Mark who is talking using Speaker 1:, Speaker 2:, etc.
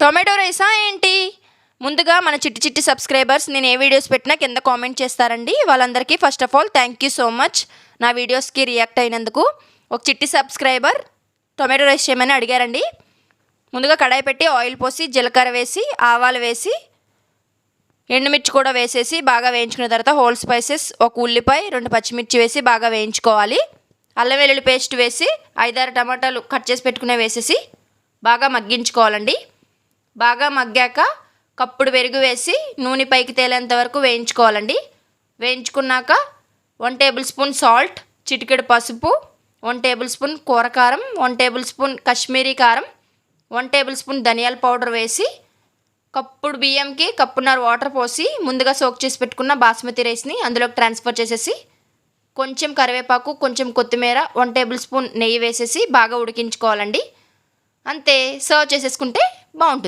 Speaker 1: Tomato రైసా ఏంటి? ముందుగా మన చిట్టి చిట్టి సబ్స్క్రైబర్స్ నేను ఏ వీడియోస్ పెట్టినా కింద కామెంట్ చేస్తారండి. వాళ్ళందరికీ first of all thank you so much నా వీడియోస్కి రియాక్ట్ అయినందుకు. ఒక చిట్టి సబ్స్క్రైబర్ టొమాటో రైస్ చేయమని అడిగారండి. ముందుగా కడాయి పెట్టి ఆయిల్ పోసి జీలకర్ర వేసి ఆవాలు వేసి ఎండుమిర్చి కూడా వేసేసి బాగా వేయించుకున్న తర్వాత హోల్ స్పైసెస్ ఒక ఉల్లిపాయ 2 పచ్చిమిర్చి వేసి బాగా వేయించుకోవాలి. అల్లం వెల్లుల్లి పేస్ట్ వేసి 5-6 టమాటాలు కట్ చేసి పెట్టుకునే వేసేసి బాగా మగ్గించుకోవాలండి. బాగా మగ్గాక కప్పుడు పెరుగు వేసి నూనె పైకి తేలేంత వరకు వేయించుకోవాలండి. వేయించుకున్నాక 1 టేబుల్ స్పూన్ సాల్ట్, చిటికెడు పసుపు, 1 టేబుల్ స్పూన్ కూరకారం, 1 టేబుల్ స్పూన్ కాశ్మీరీ కారం, 1 టేబుల్ స్పూన్ ధనియాల పౌడర్ వేసి కప్పుడు బియ్యంకి కప్పున్నర వాటర్ పోసి ముందుగా సోక్ చేసి పెట్టుకున్న బాస్మతి రైస్ని అందులోకి ట్రాన్స్ఫర్ చేసేసి కొంచెం కరివేపాకు, కొంచెం కొత్తిమీర, 1 టేబుల్ స్పూన్ నెయ్యి వేసేసి బాగా ఉడికించుకోవాలండి. అంతే, సర్వ్ చేసేసుకుంటే బాగుంటుంది.